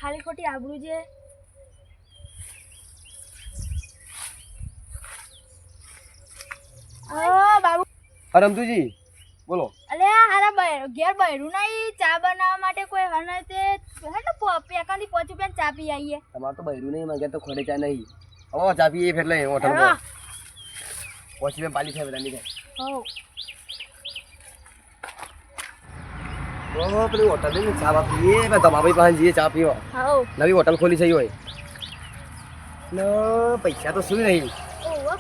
ખાલી ખોટી આબરૂ છે. બાબુ રમતુજી બોલો. અલે હારા ઘેર બૈરું નહીં ચા બનાવવા માટે કોઈ હને તે પેકાની 5 રૂપિયા ચા પી આવીએ. તમારે તો બૈરું નહીં માગે તો ખોડે ચા નહીં. હવે ચા પીએ એટલે હોટલમાં 5 રૂપિયા પાલી થાય બધાની થાય. ઓ પેલી હોટલ ની ચા પીએ તમારી પાસે જઈએ ચા પીવા. નવી હોટલ ખોલી છે હોય ને પૈસા તો શું નહીં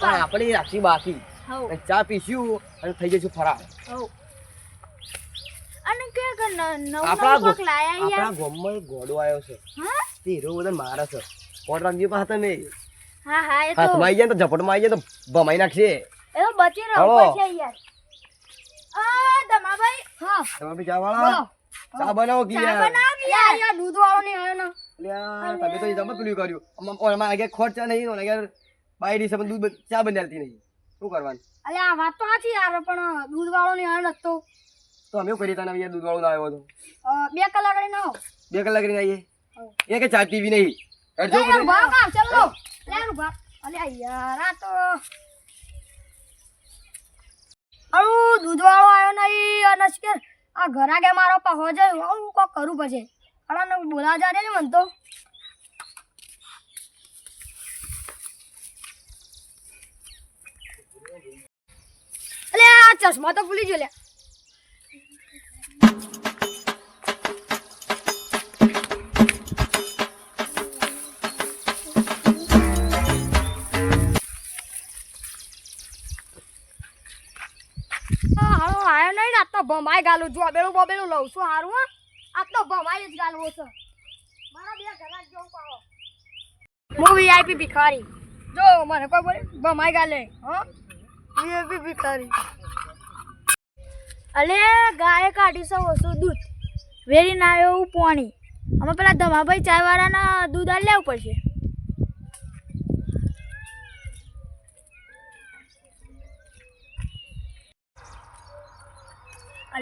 પણ આપણે રાખી બાકી ચા પીશું અને થઈ જઈશું ફરાર. અને કે આપણા ગામમાં એક ઘોડો આવ્યો છે. તે હીરો બધા મારે છે. કોટ રાખજો પાસે તમે. હા એ તો હાથમાં આવી જાય તો ઝપટમાં આવી જાય તો ભમાઈ નાખશે. એ તો બચી રહ્યો છે યાર. દમાભાઈ તમે બી ચા વાળા ચા બનાવો કે યાર. યાર દૂધ વાળો નહીં આવ્યો ને. યાર તમે તો જમ પેલું કર્યું. અમાર આગળ ખોટ ચા નહીં ને આગળ બાયડી છે પણ દૂધ ચા બનાવતી નહીં. શું કરવાનું? અલે આ વાત તો સાચી યાર પણ દૂધ વાળો નહીં આવ્યો નતો. તો અમે કરી તને યાર દૂધ વાળો ના આવ્યો તો 2 કલાક કરીને આવો. 2 કલાક કરીને આવીએ. એ કે ચા પીવી નહીં. ચલો લે ઉભા. અલે યાર આ તો દૂધ વાળો આવ્યો નહીં અને કે આ ઘરા કે મારો પહો જાય હું કોક કરું પછી અરે બોલા જા રે મન તો. અલે આ ચશ્મા તો ભૂલી ગયો લે. આયો નહીં આ તો ભમાઈ ગાલું જો બોબેલું લઉં છું હારું. આ તો ભમાઈ જ ગાલવો છે મારા 2 ઘરા જો પાવો. હું વીઆઈપી ભિખારી જો મને કોઈ બોલે ભમાઈ ગાલે. વીઆઈપી ભિખારી. અલે ગાય કાઢી છે ઓછું દૂધ વેરી ના એવું પાણી. અમે પેલા ધમાભાઈ ચાય વાળાના દૂધ આ લેવું પડશે.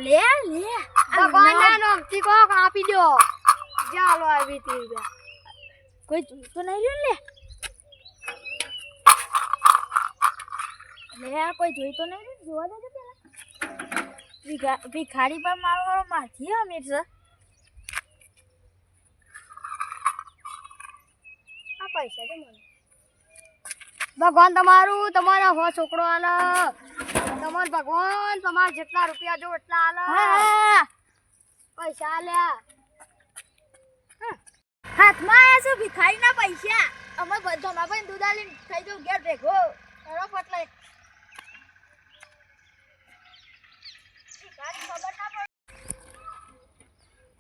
લે ભગવાનના નામથી કોક આપી દો. ચાલો આવી હતી કોઈ તો નહીં રહ્યું લે કોઈ જોઈ તો નહીં રહ્યું. જોવા દેજો પેલા ભિખારી પર મારો મારથી અમીર છે. આ પૈસા તો મને ભગવાન તમારું તમારા હો છોકરો આલા તમાર ભગવાન તમાર જેટલા રૂપિયા જો એટલા આલા પૈસા આલ્યા. હાથમાં આયા છે ભિખારીના પૈસા. અમે બધા ભાઈ દૂધ આલીને થઈ જાવ ઘેર ભેગો એનો પટલે ખબર ના પડે.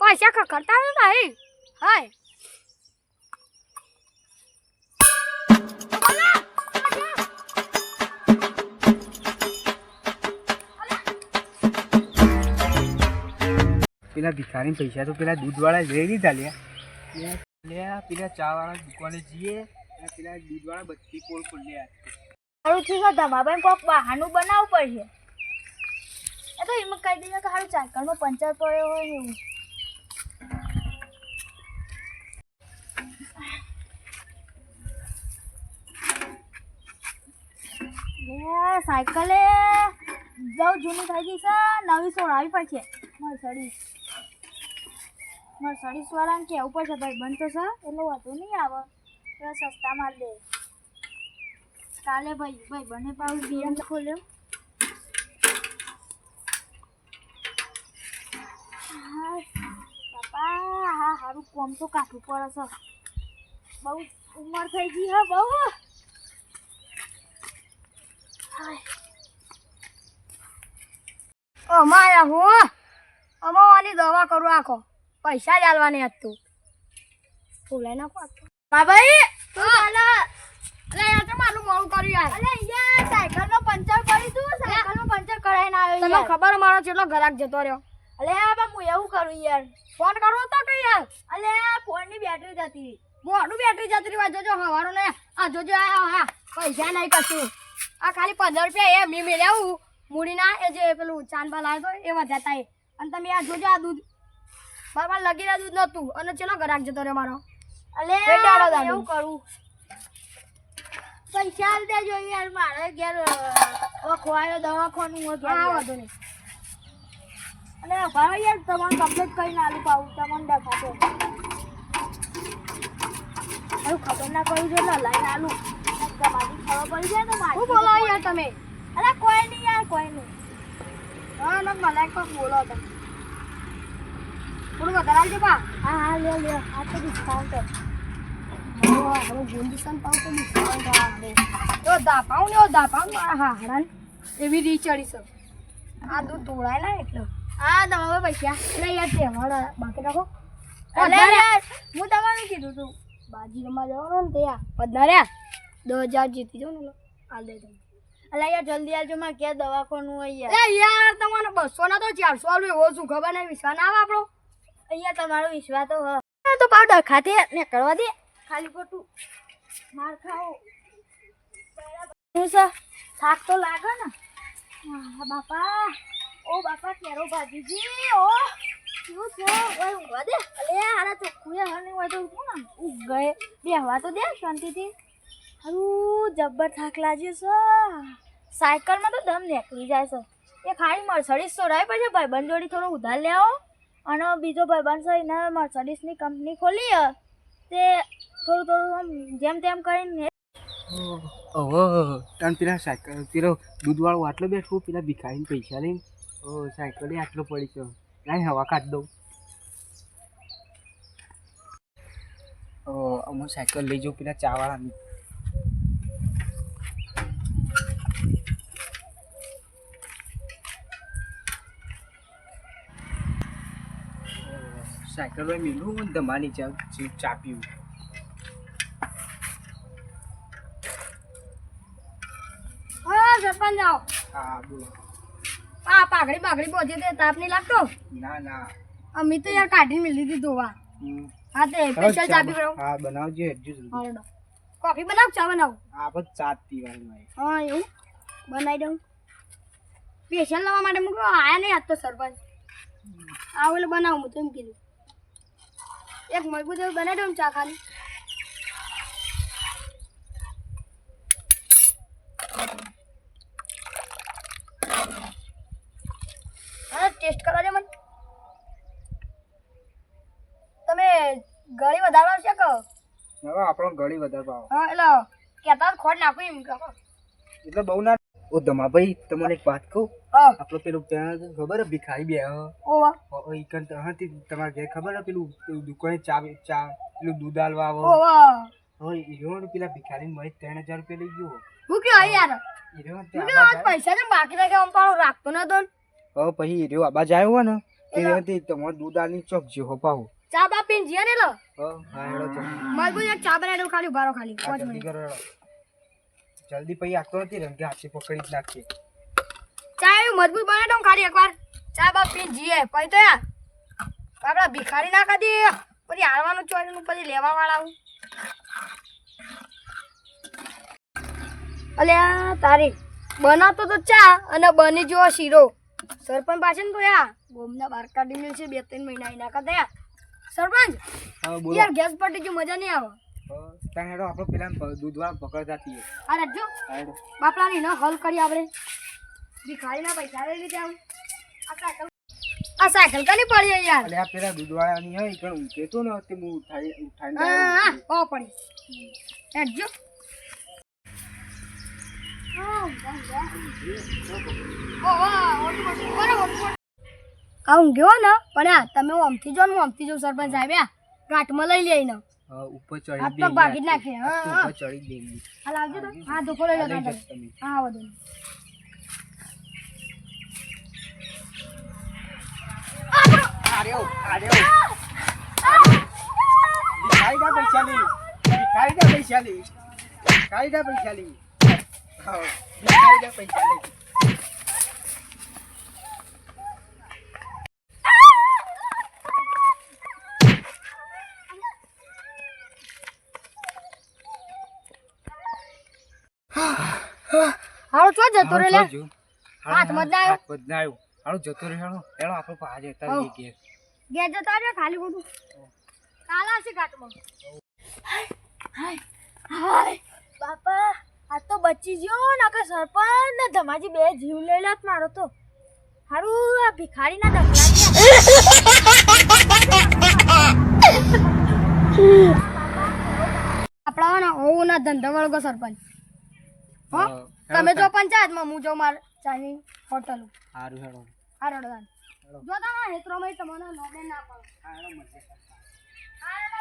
પૈસા ખખડતા ને ભાઈ હાય પેલા ભિખારી પૈસા તો પેલા દૂધવાળા લઈ લીધા લ્યા. પેલા ચા વાળા દુકાને જઈએ પેલા દૂધવાળા બધી પોલ ખોલી સારું ઠીક છે ધમાભાઈ કોક બહાનું બનાવવું પડશે. એ તો એમ કહી દઈએ કે સારું ચાકરમાં પંચર પડ્યો હોય એવું. સાયકલે જાઉં જૂની થઈ ગઈ છે નવી સોળાવી પડશે. મર્સડીસ વાળાને કહેવું પડશે ભાઈ બંધ તો છે એટલે વધુ નહીં આવે તો સસ્તા માલ દે. કાલે ભાઈ બંને પાઉસ બિયાન ખોલ્યો. બાપા હા સારું કોમ તો કાઢવું પડે છે. બહુ ઉંમર થઈ ગઈ હે બહુ. અમારા હું અમાવાની દવા કરું આખો પૈસા જ આલવાની હતું. ફૂલાઈ નાખો મા ભાઈ તું ચાલે. અલે યાર તો મારું મોડું કર્યું યાર. અલે યાર સાયકલમાં પંચર પડી તું સાયકલમાં પંચર કરાઈને આવ્યો. તમને ખબર મારો કેટલો ઘરાક જતો રહ્યો. અલે બા હું એવું કરું યાર ફોન કરવો તો કે યાર. અલે ફોનની બેટરી જતી રહી. મોડું બેટરી જતી રહી. જોજો હવારો ને આ જોજો હા પૈસા નહીં કશું. આ ખાલી 15 રૂપિયા એ મી મેળ્યા મૂડીના એ જે પેલું ચાંદબા લાવ્યો એ વધારતા એ. અને તમે આ જોજો આ દૂધ મારા લગીના દૂધ નહોતું અને ચેલો ઘરાક જતો રહ્યો મારો. અલે એવું કરું પૈસા આલ દેજો યાર મારે ઘેર ખોવાયો દવાખાનું હોય ઘેર વધુ નહીં અને ભાઈ યાર તમારે કમ્પ્લીટ કરીને આલુ પાવું તમને દેખાતો ખબર ના પડી છે ને લઈને આલુ તમારી ખબર પડી જાય તો મારી શું બોલો યાર તમે અરે કોઈ નહીં યાર કોઈ નહીં હા ના મને કોક બોલો તમે થોડું વધારે આવજો પા હા લે આ તો ડિસ્કાઉન્ટ આપણે ગુંદીસન પાઉં તો ડિસ્કાઉન્ટ આવે તો દાપાઉં ને દાપાઉં હા હરાન એવી રી ચડી છે આ દૂધ તોડાય ના એટલે હા તમારા પૈસા એટલે યાર તહેવાર બાકી રાખો હું તમારું કીધું તું બાજી રમવા જવાનું ને ત્યાં પધાર્યા 10,000 જીતી જાઉં ને હાલ દે તમે અલા યાર જલ્દી આવજો માં કે દવાખાનું હોય યાર તમારે 200 ના તો 400 આલું એવો શું ખબર નહીં વિશ્વાસ ના આવે આપણો અહીંયા તમારો વિશ્વાસ તો તો પાવડર ખાતે ને કરવા દે ખાલી ખોટું માર ખાઓ શું છે થાક તો લાગે ને હા બાપા ઓ બાપા કેરો ભાજીજી ઓ શું છે ઓય ઊંઘવા દે અલે હારા ચોખ્ખું હને હોય તો કોણ ઊંઘ ગયે બેહવા તો દે શાંતિથી હારું જબ્બર થાક લાગ્યો છે સાયકલમાં તો દમ નીકળી જાય છે એ ખાલી મર્સડીસ સોરાય પછી ભાઈબંધ જોડી થોડો ઉધાર લેવો અને બીજો ભાઈબંધ છે એને મર્સડીસની કંપની ખોલી તે થોડું આમ જેમ તેમ કરીને તને પેલા સાયકલ પેલો દૂધવાળો આટલો બેઠો પેલા ભિખારીને પૈસા લઈને સાયકલ આટલો પડી છે લાઈ હવા કાઢ દઉં અમે સાયકલ લઈ જાઉં પેલા ચાવાળાની સાયકલ હોય મેલું ને ધમાની ચા પીવું હા સરપંચ આવો હા બોલો આ પાઘડી બોધી તે તાપ નહીં લાગતો ના અમે તો યાર કાઢીને મેલી દીધી ધોવા હા તે સ્પેશિયલ ચા પી બનાવો હા બનાવજો હેડજો જલ્દી કોફી બનાવ ચા બનાવ આ બસ ચા પીવાની હા એવું બનાવી દઉં સ્પેશિયલ લાવવા માટે મૂકો આયા નહીં આજ તો સરપંચ આવું એટલે બનાવું હું તો એમ કીધું એક મજબૂત એવું બનાવી દઉં ચા ખાલી ટેસ્ટ કરવા દે મને તમે ગળી વધારવા છે કે હવે આપણો ગળી વધારે ભાવ હા એટલે કેતા ખોટ નાખું એમ કહો એટલે બહુ ના ઓ ધમાભાઈ તમને એક વાત કહું હા આપણો પેલું ત્યાં ખબર હે ભિખારી બે ઓવા ઈકન હતી તમારે ઘેર ખબર હે પેલું દુકાને ચા પેલું દૂધ આલવા આવો ઓવા હવે ઈરો પેલા ભિખારીને મળી 3,000 રૂપિયા લઈ ગયો હું કે યાર ઈરો હું કે આજ પૈસા ને બાકી રાખે આમ પાડો રાખતો ન તો હવે પછી ઈરો આબાજ આવ્યો હોય ને એનાથી તમારે દૂધ આલી ચોક જેવો પાવો ચા બા પીને જીએ ને લો હા હેડો તો મજબૂત એક ચા બનાવી દઉં ખાલી ઉભારો ખાલી 5 જલ્દી મિનિટ કરો જલ્દી પછી આખતો નથી ને કે હાથે પકડી જ નાખીએ ચા એવું મજબૂત બનાવી દઉં ખાલી એકવાર ચા બા પીને જીએ પછી તો યાર આપડા ભિખારી ના કાઢી પછી હારવાનું ચોરીનું પછી લેવા વાળા આવું અલ્યા તારી બનાવતો તો ચા અને બની જો શીરો સરપંચ પાસે ને તો યાર ગોમના બાર કાઢી મેળ છે 2-3 મહિના એના કરતા યાર સરપંચ યાર ગેસ પટી જો મજા નહીં આવે ત્યાં હેડો આપણે પેલા દૂધવાળા પકડતા છીએ આ રાખજો હેડો બાપલાની ન હલ કરી આપણે ભિખારીના પૈસા લઈ લીધા આ સાયકલ કની પડી યાર એટલે આ પેલા દૂધવાળાની હોય પણ હું કહેતો ને તે હું ઉઠાઈને હા ઓ પડી રાખજો આ ઊંઘ્યો ને પણ આ તમે ઓમથી જો ને ઓમથી જો સરપંચ સાહેબ આ ગાંઠમાં લઈ લે ને ઉપર ચડી હાથ પગ ભાગી જ નાખે હા ઉપર ચડી દેવી આ લાવજો તો હા ધોકો લઈ લો તમે હા વધુ પૈસા લે હાલો ચો જતો રે લે હાથ મત ના આવ્યો હાલો જતો રે હાલો હેડો આપણો પાજે તારી ઘેર ઘેર જતો રે ખાલી બધું કાલા છે ઘાટમાં હાય બાપા આ તો બચી ગયો નકર સરપંચ ને ધમાજી બે જીવ લઈ લાત મારો તો હારું આ ભિખારીના દફલા આપણા હું ના ધંધા વળગો સરપંચ હો તમે જો પંચાયતમાં હું જો માર ચાની હોટલ સારું હેડો હારો જો તારા હેતરોમાં તમને નોબે ના પાડો હારો મજે હારો